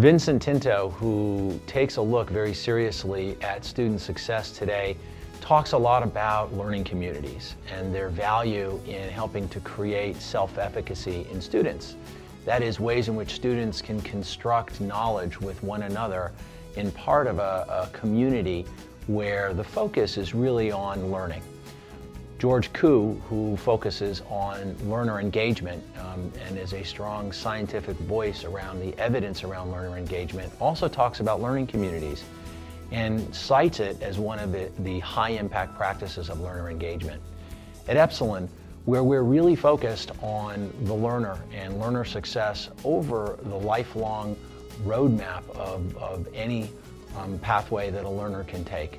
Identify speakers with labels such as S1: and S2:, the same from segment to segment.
S1: Vincent Tinto, who takes a look very seriously at student success today, talks a lot about learning communities and their value in helping to create self-efficacy in students. That is, ways in which students can construct knowledge with one another in part of a community where the focus is really on learning. George Koo, who focuses on learner engagement and is a strong scientific voice around the evidence around learner engagement, also talks about learning communities and cites it as one of the high-impact practices of learner engagement. At Epsilen, where we're really focused on the learner and learner success over the lifelong roadmap of any pathway that a learner can take.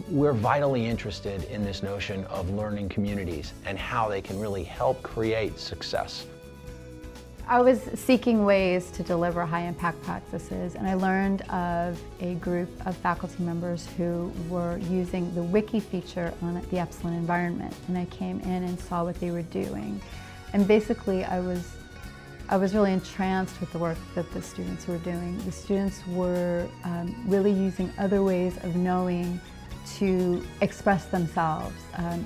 S1: We're vitally interested in this notion of learning communities and how they can really help create success.
S2: I was seeking ways to deliver high-impact practices, and I learned of a group of faculty members who were using the wiki feature on the Epsilen environment, and I came in and saw what they were doing. And basically I was really entranced with the work that the students were doing. The students were really using other ways of knowing to express themselves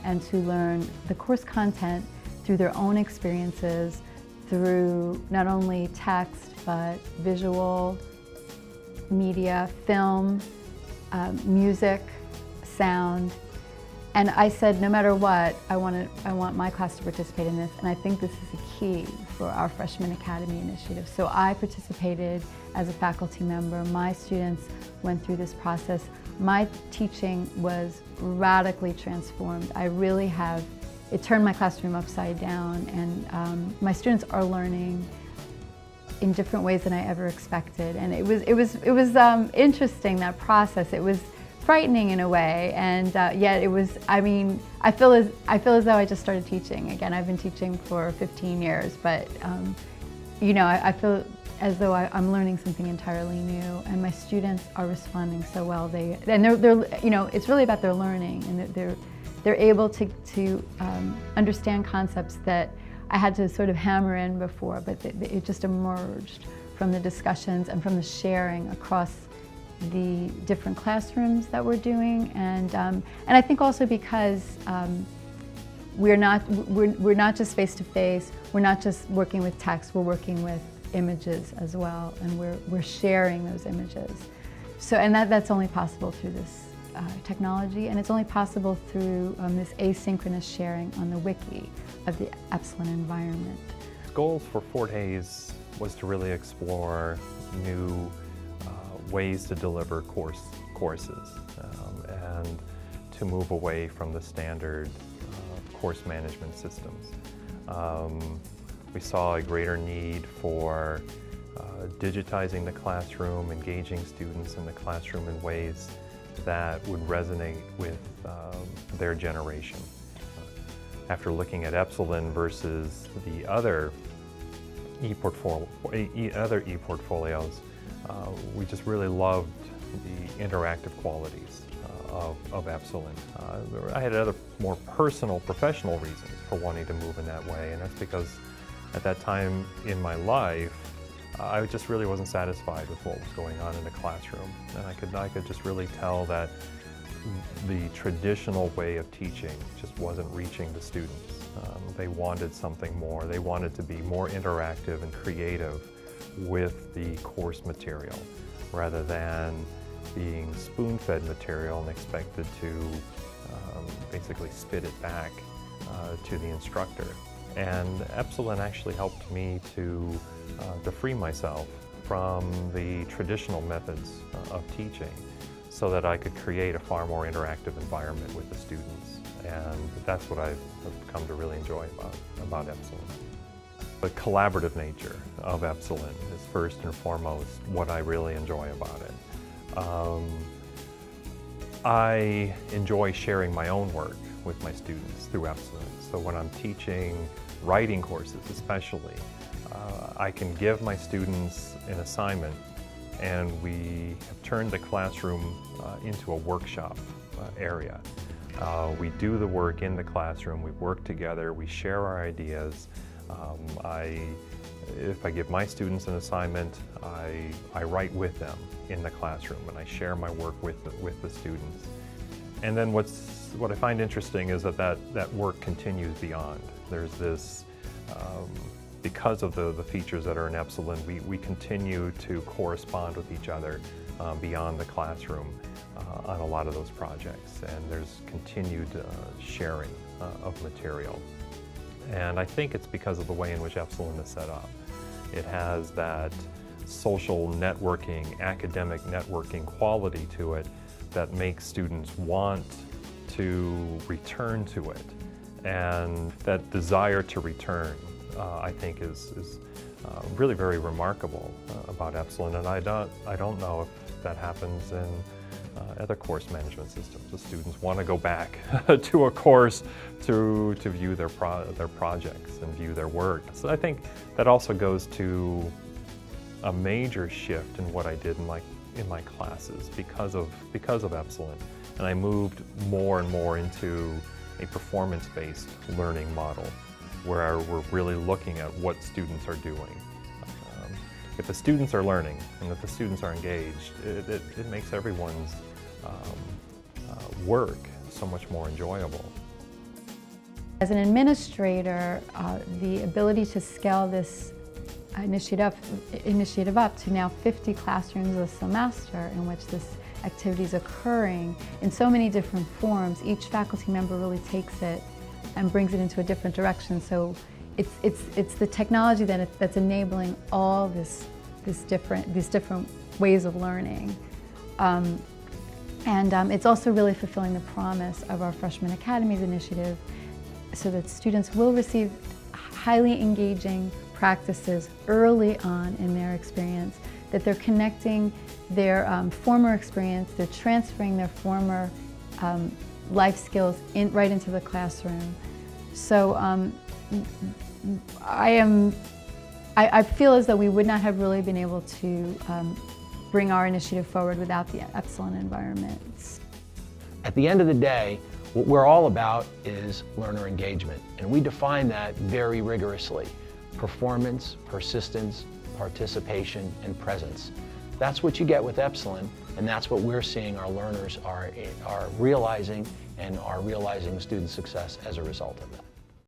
S2: and to learn the course content through their own experiences, through not only text but visual, media, film, music, sound. And I said, no matter what, I want my class to participate in this, and I think this is a key for our Freshman Academy initiative. So I participated as a faculty member. My students went through this process. My teaching was radically transformed. It turned my classroom upside down, and my students are learning in different ways than I ever expected. And it was interesting, that process. It was frightening in a way, and yet it was, I feel as though I just started teaching. Again, I've been teaching for 15 years, but I feel as though I'm learning something entirely new, and my students are responding so well. They're it's really about their learning, and they're able to understand concepts that I had to sort of hammer in before, but it just emerged from the discussions and from the sharing across the different classrooms that we're doing, and I think also because we're not just face to face. We're not just working with text. We're working with images as well, and we're sharing those images. So, and that's only possible through this technology, and it's only possible through this asynchronous sharing on the wiki of the Epsilen environment.
S3: Goals for Fort Hays was to really explore new ways to deliver courses and to move away from the standard course management systems. We saw a greater need for digitizing the classroom, engaging students in the classroom in ways that would resonate with their generation. After looking at Epsilen versus the other e-portfolios, we just really loved the interactive qualities of Epsilen. I had other more personal, professional reasons for wanting to move in that way, and that's because at that time in my life, I just really wasn't satisfied with what was going on in the classroom, and I could just really tell that the traditional way of teaching just wasn't reaching the students. They wanted something more. They wanted to be more interactive and creative with the course material, rather than being spoon-fed material and expected to basically spit it back to the instructor. And Epsilen actually helped me to free myself from the traditional methods of teaching, so that I could create a far more interactive environment with the students. And that's what I've come to really enjoy about Epsilen. The collaborative nature of Epsilen is first and foremost what I really enjoy about it. I enjoy sharing my own work with my students through Epsilen. So when I'm teaching writing courses especially, I can give my students an assignment, and we have turned the classroom into a workshop area. We do the work in the classroom, we work together, we share our ideas. I if I give my students an assignment, I write with them in the classroom and I share my work with the students. And then what I find interesting is that work continues beyond. There's this, because of the features that are in Epsilen, we continue to correspond with each other beyond the classroom on a lot of those projects, and there's continued sharing of material. And I think it's because of the way in which Epsilen is set up. It has that social networking, academic networking quality to it that makes students want to return to it. And that desire to return, I think, is really very remarkable about Epsilen. And I don't know if that happens in other course management systems. The students want to go back to a course to view their projects and view their work. So I think that also goes to a major shift in what I did in my classes because of Epsilen. And I moved more and more into a performance-based learning model where we're really looking at what students are doing. If the students are learning and if the students are engaged, it makes everyone's work so much more enjoyable.
S2: As an administrator, the ability to scale this initiative up to now 50 classrooms a semester in which this activity is occurring in so many different forms, each faculty member really takes it and brings it into a different direction. So it's the technology that's enabling all these different ways of learning. It's also really fulfilling the promise of our Freshman Academies initiative so that students will receive highly engaging practices early on in their experience, that they're connecting their former experience, they're transferring their former life skills right into the classroom. So I feel as though we would not have really been able to bring our initiative forward without the Epsilen environment.
S1: At the end of the day, what we're all about is learner engagement, and we define that very rigorously. Performance, persistence, participation, and presence. That's what you get with Epsilen, and that's what we're seeing our learners are realizing, and are realizing student success as a result of that.